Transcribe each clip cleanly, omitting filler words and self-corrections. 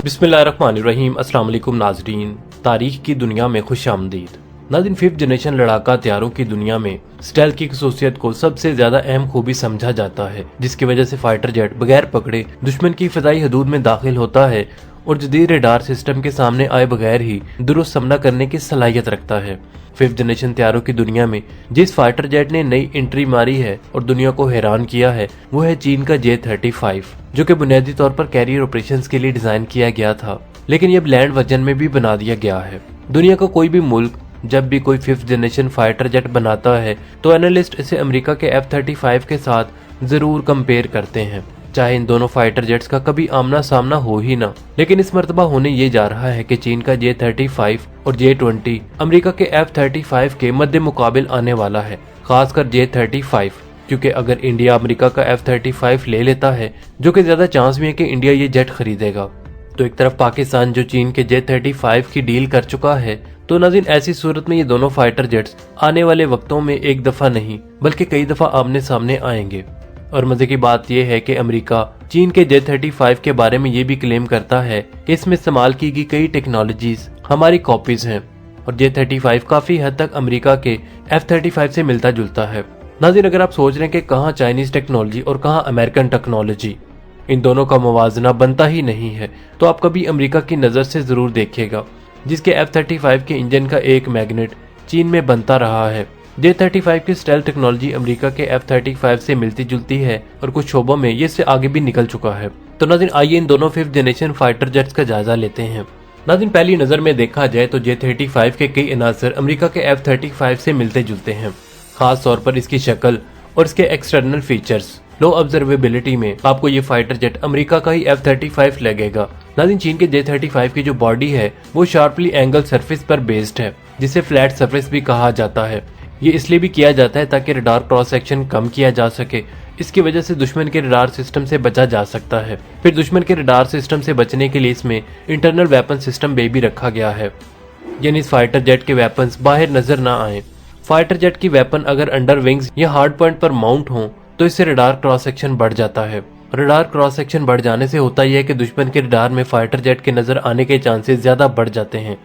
बिस्मिल्लाहिर्रहमानिर्रहीम। अस्सलाम वालेकुम नाजरीन, तारीख की दुनिया में खुशामदीद। नाज़रीन, 5th जनरेशन लड़ाका हथियारों की दुनिया में स्टेल्थ की खसूसियत को सबसे ज्यादा अहम खूबी समझा जाता है, जिसकी वजह से फाइटर जेट बगैर पकड़े दुश्मन की फिजाई हदूद में दाखिल होता है और जदीद रेडार सिस्टम के सामने आए बगैर ही दुरुस्त सामना करने की सलाहियत रखता है। 5th जनरेशन हथियारों की दुनिया में जिस फाइटर जेट ने नई एंट्री मारी है और दुनिया को हैरान किया है वो है चीन का J-35, जो कि बुनियादी तौर पर कैरियर ऑपरेशंस के लिए डिजाइन किया गया था, लेकिन ये लैंड वर्जन में भी बना दिया गया है। दुनिया का कोई भी मुल्क जब भी कोई 5th जनरेशन फाइटर जेट बनाता है तो एनालिस्ट इसे अमेरिका के F-35 के साथ जरूर कंपेयर करते हैं, चाहे इन दोनों फाइटर जेट्स का कभी आमना सामना हो ही ना। लेकिन इस मर्तबा होने ये जा रहा है कि चीन का J-35 और J-20 अमेरिका के F-35 के मद्दे मुकाबिल आने वाला है, खासकर J-35, क्योंकि अगर इंडिया अमेरिका का F-35 ले लेता है, जो कि ज्यादा चांस भी है कि इंडिया ये जेट खरीदेगा, तो एक तरफ पाकिस्तान जो चीन के J-35 की डील कर चुका है, तो नाज़रीन ऐसी सूरत में ये दोनों फाइटर जेट्स आने वाले वक्तों में एक दफा नहीं बल्कि कई दफा आमने सामने आएंगे। और मजे की बात यह है कि अमेरिका चीन के J-35 के बारे में ये भी क्लेम करता है कि इसमें इस्तेमाल की गई कई टेक्नोलॉजीज हमारी कॉपीज हैं और J-35 काफी हद तक अमेरिका के F-35 से मिलता जुलता है। नाज़रीन, अगर आप सोच रहे हैं कि कहाँ चाइनीज टेक्नोलॉजी और कहाँ अमेरिकन टेक्नोलॉजी, इन दोनों का मुवाजना बनता ही नहीं है, तो आप कभी अमेरिका की नज़र से ज़रूर देखिएगा, जिसके F-35 के इंजन का एक मैग्नेट चीन में बनता रहा है। J-35 की स्टेल्थ टेक्नोलॉजी अमेरिका के F-35 से मिलती जुलती है और कुछ शोबों में ये इससे आगे भी निकल चुका है। तो नाज़रीन आइए इन दोनों 5th जनरेशन फाइटर जेट्स का जायजा लेते हैं। नाज़रीन, पहली नज़र में देखा जाए तो J-35 के कई अनासर अमेरिका के F-35 से मिलते जुलते हैं, खास तौर पर इसकी शक्ल और इसके एक्सटर्नल फीचर्स। लो ऑब्जर्वेबिलिटी में आपको ये फाइटर जेट अमेरिका का ही F-35 लगेगा। नाज़रीन, चीन के J-35 की जो बॉडी है वो शार्पली एंगल सरफेस पर बेस्ड है, जिसे फ्लैट सरफेस भी कहा जाता है। ये इसलिए भी किया जाता है ताकि रडार क्रॉस सेक्शन कम किया जा सके, इसकी वजह से दुश्मन के रडार सिस्टम से बचा जा सकता है। फिर दुश्मन के रडार सिस्टम से बचने के लिए इसमें इंटरनल वेपन सिस्टम भी रखा गया है, यानी इस फाइटर जेट के वेपन्स बाहर नजर ना आए। फाइटर जेट की वेपन अगर अंडर विंग्स या हार्ड पॉइंट पर माउंट हो तो इससे रडार क्रॉस सेक्शन बढ़ जाता है। रडार क्रॉस सेक्शन बढ़ जाने से होता यह है कि दुश्मन के रडार में फाइटर जेट के नजर आने के चांसेस ज्यादा बढ़ जाते हैं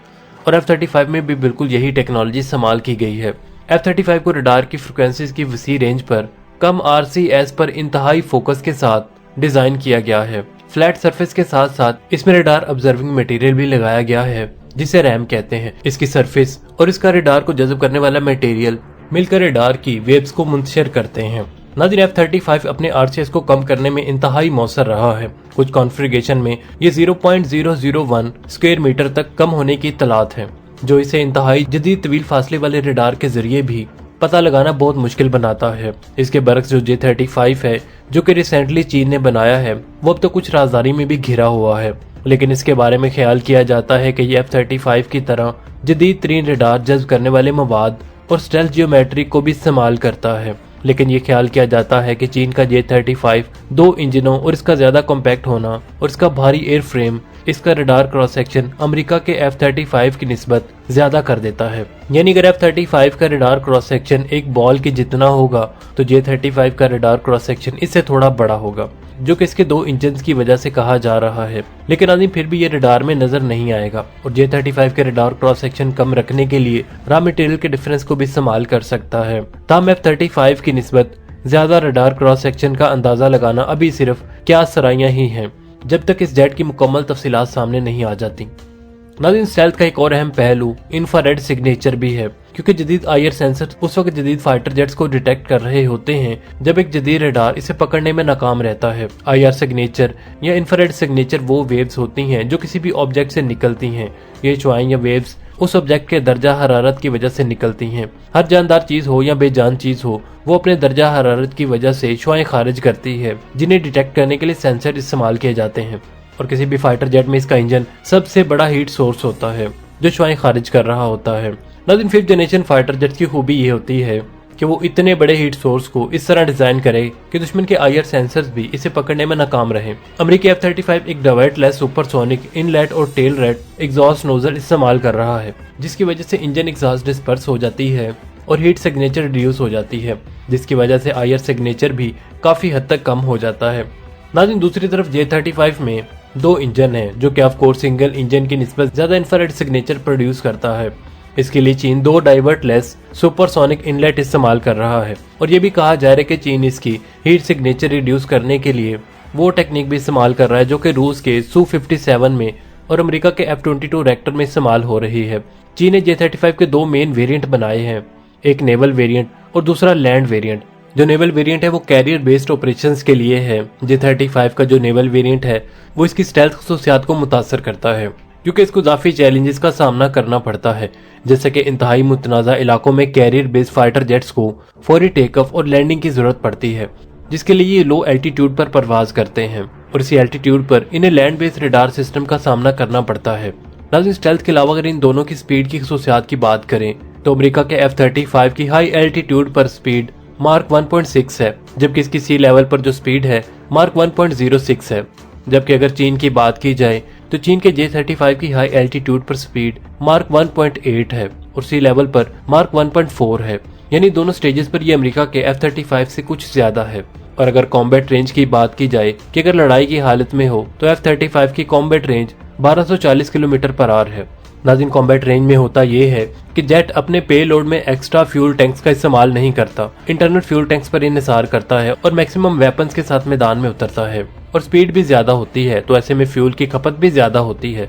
और F-35 में भी बिल्कुल यही टेक्नोलॉजी इस्तेमाल की गई है। F-35 को रडार की फ्रिक्वेंसीज की वसी रेंज पर कम RCS पर इंतहाई फोकस के साथ डिजाइन किया गया है। फ्लैट सरफेस के साथ साथ इसमें रडार ऑब्जर्विंग मटेरियल भी लगाया गया है, जिसे रैम कहते हैं। इसकी सरफेस और इसका रडार को जज़ब करने वाला मटेरियल मिलकर रडार की वेव्स को मुंतशिर करते हैं। नाज़रीन, F-35 अपने RCS को कम करने में इंतहाई मौसर रहा है। कुछ कॉन्फ़िगरेशन में ये 0.001 स्क्वायर मीटर तक कम होने की इत्तलात है, जो इसे इंतहाई जदीद तवील फासले वाले रडार के जरिए भी पता लगाना बहुत मुश्किल बनाता है। इसके बरक्स जो J-35 है, जो कि रिसेंटली चीन ने बनाया है, वो अब तो कुछ राजदारी में भी घिरा हुआ है, लेकिन इसके बारे में ख्याल किया जाता है कि ये F-35 की तरह जदीद तरीन रडार जज्ब करने वाले मवाद और स्टेल्थ जियोमेट्री को भी इस्तेमाल करता है। लेकिन ये ख्याल किया जाता है कि चीन का J-35 दो इंजनों और इसका ज्यादा कॉम्पैक्ट होना और इसका भारी एयर फ्रेम इसका रडार क्रॉस सेक्शन अमेरिका के F-35 की निस्बत ज्यादा कर देता है। यानी अगर F-35 का रडार क्रॉस सेक्शन एक बॉल की जितना होगा तो J-35 का रडार क्रॉस सेक्शन इससे थोड़ा बड़ा होगा, जो कि इसके दो इंजन की वजह से कहा जा रहा है। लेकिन आदमी फिर भी ये रडार में नजर नहीं आएगा और J-35 के रडार क्रॉस सेक्शन कम रखने के लिए रॉ मटेरियल के डिफरेंस को भी इस्तेमाल कर सकता है। ताहम F-35 की निस्बत ज्यादा रडार क्रॉस सेक्शन का अंदाजा लगाना अभी सिर्फ क्या सराइयां ही हैं, जब तक इस जेट की मुकम्मल तफसीलात सामने नहीं आ जाती। नाज़रीन, स्टेल्थ का एक और अहम पहलू इंफ्रारेड सिग्नेचर भी है, क्योंकि जदीद आईआर सेंसर उस वक्त जदीद फाइटर जेट्स को डिटेक्ट कर रहे होते हैं जब एक जदीद रडार इसे पकड़ने में नाकाम रहता है। आईआर सिग्नेचर या इंफ्रारेड सिग्नेचर वो वेव्स होती हैं जो किसी भी ऑब्जेक्ट से निकलती हैं। ये शुआएं या वेव्स उस ऑब्जेक्ट के दर्जा हरारत की वजह से निकलती हैं। हर जानदार चीज हो या बेजान चीज हो, वो अपने दर्जा हरारत की वजह से शुआएं खारिज करती है, जिन्हें डिटेक्ट करने के लिए सेंसर इस्तेमाल किए जाते हैं। और किसी भी फाइटर जेट में इसका इंजन सबसे बड़ा हीट सोर्स होता है जो शुआएं खारिज कर रहा होता है। नाज़रीन, 5th जनरेशन फाइटर जेट की खूबी ये होती है कि वो इतने बड़े हीट सोर्स को इस तरह डिजाइन करे कि दुश्मन के आईआर सेंसर्स भी इसे पकड़ने में नाकाम रहे। अमेरिकी F-35 एक डाइवर्टलेस सुपरसोनिक इनलेट और टेल रेट एग्जॉस्ट नोजल इस्तेमाल कर रहा है, जिसकी वजह से इंजन एग्जॉस्ट डिस्पर्स हो जाती है और हीट सिग्नेचर रिड्यूस हो जाती है, जिसकी वजह से आईआर सिग्नेचर भी काफी हद तक कम हो जाता है। नाज़रीन, दूसरी तरफ J-35 में 2 इंजन हैं, जो कि ऑफ कोर्स सिंगल इंजन की निस्बत ज्यादा इंफ्रारेड सिग्नेचर प्रोड्यूस करता है। इसके लिए चीन 2 डाइवर्टलेस सुपरसोनिक इनलेट इस्तेमाल कर रहा है और ये भी कहा जा रहा है कि चीन इसकी हीट सिग्नेचर रिड्यूस करने के लिए वो टेक्निक भी इस्तेमाल कर रहा है जो कि रूस के Su-57 में और अमेरिका के F-22 रैक्टर में इस्तेमाल हो रही है। चीन ने J-35 के 2 मेन वेरिएंट बनाए हैं, एक नेवल वेरिएंट और दूसरा लैंड वेरिएंट। जो नेवल वेरिएंट है वो कैरियर बेस्ड ऑपरेशंस के लिए है। J-35 का जो नेवल वेरिएंट है वो इसकी स्टेल्थ खसूसियात को मुतासर करता है, क्योंकि इसको काफी चैलेंजेस का सामना करना पड़ता है, जैसे कि इंतहाई मुतनाज़ा इलाकों में कैरियर बेस्ड फाइटर जेट्स को फौरी टेक ऑफ और लैंडिंग की जरूरत पड़ती है, जिसके लिए ये लो एल्टीट्यूड पर परवाज करते हैं और इसी एल्टीट्यूड पर इन्हें लैंड बेस्ड रडार सिस्टम का सामना करना पड़ता है। नाज़रीन, स्टेल्थ के अलावा अगर इन दोनों की स्पीड की खसूसियात की बात करें तो अमेरिका के F-35 की हाई एल्टीट्यूड पर स्पीड मार्क 1.6 है, जबकि इसकी सी लेवल पर जो स्पीड है मार्क 1.06 है। जबकि अगर चीन की बात की जाए तो चीन के J-35 की हाई एल्टीट्यूड पर स्पीड मार्क 1.8 है और सी लेवल पर मार्क 1.4 है, यानी दोनों स्टेजेस पर ये अमेरिका के F-35 से कुछ ज्यादा है। और अगर कॉम्बैट रेंज की बात की जाए कि अगर लड़ाई की हालत में हो तो F-35 की combat range 1240 kilometre per hour है। नाज़रीन, कॉम्बैट रेंज में होता यह है कि जेट अपने पे लोड में एक्स्ट्रा फ्यूल टैंक्स का इस्तेमाल नहीं करता, इंटरनल फ्यूल टैंक्स पर इन्हिसार करता है और मैक्सिमम वेपन्स के साथ मैदान में उतरता है और स्पीड भी ज्यादा होती है, तो ऐसे में फ्यूल की खपत भी ज्यादा होती है,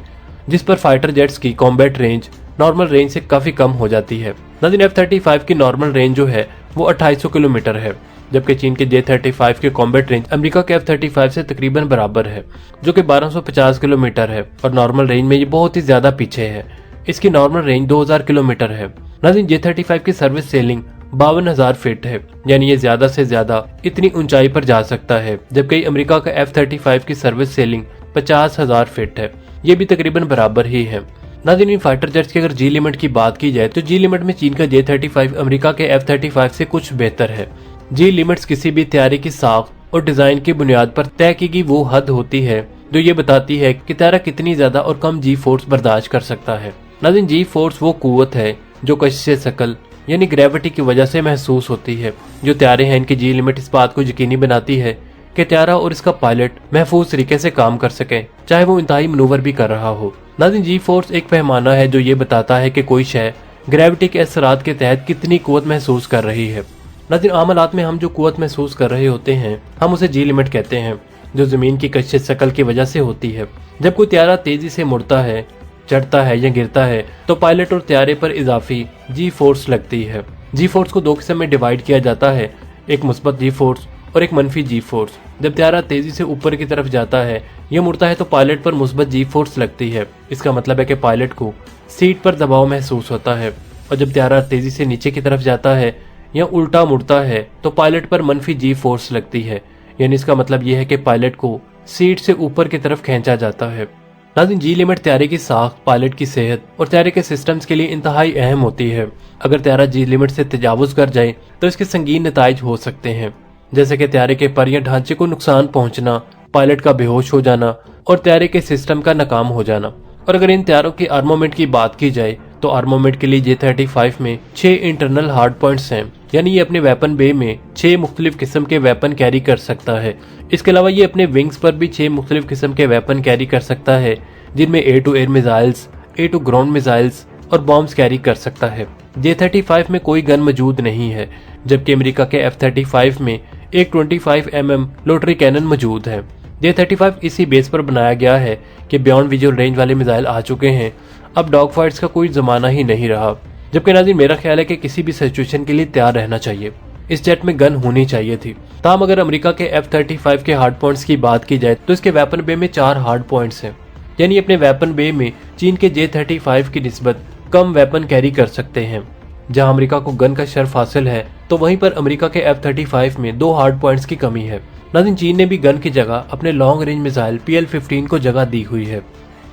जिस पर फाइटर जेट्स की कॉम्बैट रेंज नॉर्मल रेंज से काफी कम हो जाती है। नाज़रीन, F-35 की नॉर्मल रेंज जो है वो 2800 किलोमीटर है, जबकि चीन के J-35 की कॉम्बैट रेंज अमेरिका के F-35 से तकरीबन बराबर है, जो कि 1250 किलोमीटर है और नॉर्मल रेंज में ये बहुत ही ज्यादा पीछे है। इसकी नॉर्मल रेंज 2000 किलोमीटर है। नाज़रीन, J-35 की सर्विस सेलिंग 52,000 फीट है, यानी ये ज्यादा से ज्यादा इतनी ऊंचाई पर जा सकता है, जबकि अमेरिका का F-35 की सर्विस सेलिंग 50,000 फीट है, ये भी तकरीबन बराबर ही है। नाज़रीन, इन फाइटर जेट्स की अगर जी लिमिट की बात की जाए तो जी लिमिट में चीन का J-35 अमेरिका के F-35 से कुछ बेहतर है। जी लिमिट्स किसी भी तैयारी की साख और डिजाइन की बुनियाद पर तय की गई वो हद होती है जो ये बताती है कि तैयारा कितनी ज्यादा और कम जी फोर्स बर्दाश्त कर सकता है। नाज़रीन, जी फोर्स वो कुव्वत है जो कशिश शकल यानी ग्रेविटी की वजह से महसूस होती है। जो तैयारे हैं इनकी जी लिमिट इस बात को यकीनी बनाती है कि तैयारा और इसका पायलट महफूज तरीके से काम कर सके, चाहे वो इंतहाई मनूवर भी कर रहा हो। नाज़रीन, जी फोर्स एक पैमाना है जो ये बताता है कि कोई शय ग्रेविटी के असरात के तहत कितनी कुव्वत महसूस कर रही है। नाज़रीन, आम हालात में हम जो कुव्वत महसूस कर रहे होते हैं हम उसे जी लिमिट कहते हैं, जो जमीन की कशिश शकल की वजह से होती है। जब कोई तैयारा तेजी से मुड़ता है, चढ़ता है या गिरता है तो पायलट और तैयारे पर इजाफी जी फोर्स लगती है। जी फोर्स को 2 किस्म में डिवाइड किया जाता है, एक मुस्बत जी फोर्स और एक मनफी जी फोर्स। जब तैयारा तेजी से ऊपर की तरफ जाता है या मुड़ता है तो पायलट पर मुस्बत जी फोर्स लगती है। इसका मतलब है कि पायलट को सीट पर दबाव महसूस होता है। और जब तैयारा तेजी से नीचे की तरफ जाता है या उल्टा मुड़ता है तो पायलट पर मनफी जी फोर्स लगती है, यानी इसका मतलब यह है कि पायलट को सीट से ऊपर की तरफ खींचा जाता है। नाज़रीन, जी लिमिट तैयारे की साख, पायलट की सेहत और तैयारे के सिस्टम्स के लिए इंतहाई अहम होती है। अगर तैयारा जी लिमिट से तजावुज कर जाए तो इसके संगीन नताइज हो सकते हैं, जैसे कि तैयारे के पर या ढांचे को नुकसान पहुंचना, पायलट का बेहोश हो जाना और तैयारे के सिस्टम का नाकाम हो जाना। और अगर इन तैयारों की आर्मोमेंट की बात की जाए तो आर्मोमेंट के लिए J-35 में 6 इंटरनल हार्ड पॉइंट्स हैं, यानी ये अपने वेपन बे में 6 मुख्तलिफ किस्म के वेपन कैरी कर सकता है। इसके अलावा ये अपने विंग्स पर भी 6 मुख्तलिफ किस्म के वेपन कैरी कर सकता है, जिनमें air to air missiles, air to ground missiles और बॉम्ब्स कैरी कर सकता है। J-35 में कोई गन मौजूद नहीं है, जबकि अमेरिका के F-35 में एक 25 mm लोटरी कैनन मौजूद है। J-35 इसी बेस पर बनाया गया है कि बियॉन्ड विजुअल रेंज वाले मिसाइल आ चुके हैं, अब डॉग फाइट्स का कोई जमाना ही नहीं रहा। जबकि नाज़रीन, मेरा ख्याल है कि किसी भी सिचुएशन के लिए तैयार रहना चाहिए। इस जेट में गन होनी चाहिए थी। ताहम अगर अमेरिका के F-35 के हार्ड पॉइंट्स की बात की जाए तो इसके वेपन बे में 4 हार्ड पॉइंट्स हैं, यानी अपने वेपन बे में चीन के J-35 की निस्बत कम वेपन कैरी कर सकते हैं। जहां अमेरिका को गन का शर्फ हासिल है तो वहीं पर अमेरिका के F-35 में 2 हार्ड पॉइंट्स की कमी है। नाज़रीन, चीन ने भी गन की जगह अपने लॉन्ग रेंज मिसाइल PL-15 को जगह दी हुई है।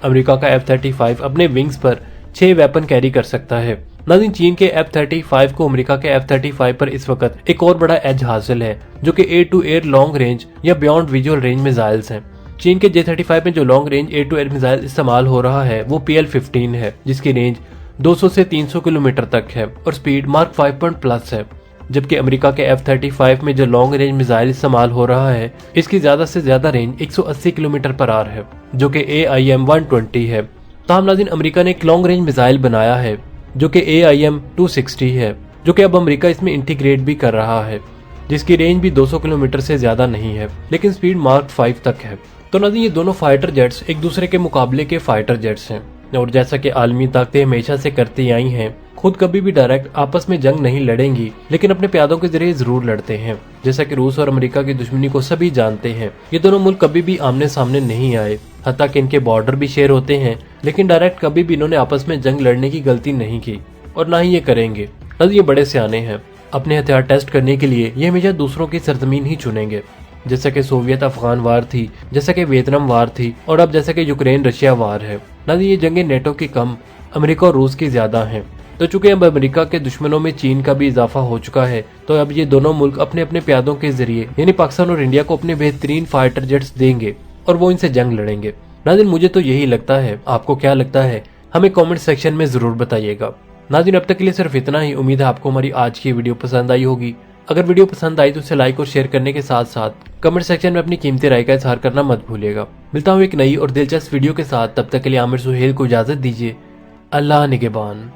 अमेरिका का F-35 अपने विंग्स पर 6 वेपन कैरी कर सकता है, नाज़रीन, चीन के F-35 को अमेरिका के F-35 पर इस वक्त एक और बड़ा एज हासिल है, जो कि air to air long range या बियॉन्ड विजुअल रेंज मिसाइल्स हैं। चीन के J-35 में जो long range air to air missile इस्तेमाल हो रहा है वो PL-15 है, जिसकी रेंज 200 से 300 किलोमीटर तक है और स्पीड मार्क 5+ है। जबकि अमेरिका के F-35 में जो लॉन्ग रेंज मिसाइल इस्तेमाल हो रहा है, इसकी ज्यादा से ज्यादा रेंज 180 किलोमीटर पर आर है, जो कि AIM-120 है। ताहम नाज़रीन, अमेरिका ने एक लॉन्ग रेंज मिसाइल बनाया है जो कि AIM-260 है, जो कि अब अमेरिका इसमें इंटीग्रेट भी कर रहा है, जिसकी रेंज भी 200 किलोमीटर से ज्यादा नहीं है, लेकिन स्पीड मार्क 5 तक है। तो नाज़रीन, ये दोनों फाइटर जेट्स एक दूसरे के मुकाबले के फाइटर जेट्स हैं और जैसा कि आलमी ताकतें हमेशा से करती आई हैं, खुद कभी भी डायरेक्ट आपस में जंग नहीं लड़ेंगी, लेकिन अपने प्यादों के जरिए जरूर लड़ते हैं। जैसा कि रूस और अमेरिका की दुश्मनी को सभी जानते हैं, ये दोनों मुल्क कभी भी आमने सामने नहीं आए, हत्ता कि इनके बॉर्डर भी शेयर होते हैं, लेकिन डायरेक्ट कभी भी इन्होंने आपस में जंग लड़ने की गलती नहीं की और ना ही ये करेंगे। ये बड़े सियाने हैं, अपने हथियार टेस्ट करने के लिए ये हमेशा दूसरों की सरजमीन ही चुनेंगे, जैसा कि सोवियत अफगान वार थी, जैसा कि वियतनाम वार थी और अब जैसा कि यूक्रेन रशिया वार है। ये जंगें नेटो की कम, अमेरिका और रूस की ज्यादा हैं। तो चूंकि अब अमेरिका के दुश्मनों में चीन का भी इजाफा हो चुका है, तो अब ये दोनों मुल्क अपने अपने प्यादों के जरिए यानी पाकिस्तान और इंडिया को अपने बेहतरीन फाइटर जेट्स देंगे और वो इनसे जंग लड़ेंगे। नाज़रीन, मुझे तो यही लगता है, आपको क्या लगता है हमें कमेंट सेक्शन में जरूर बताइएगा। नाज़रीन, अब तक के लिए सिर्फ इतना ही। उम्मीद है आपको हमारी आज की वीडियो पसंद आई होगी। अगर वीडियो पसंद आई तो उसे लाइक और शेयर करने के साथ साथ कमेंट सेक्शन में अपनी कीमती राय का इजहार करना मत भूलिएगा। मिलता हूँ एक नई और दिलचस्प वीडियो के साथ, तब तक के लिए आमिर सुहेल को इजाजत दीजिए। अल्लाह निगहबान।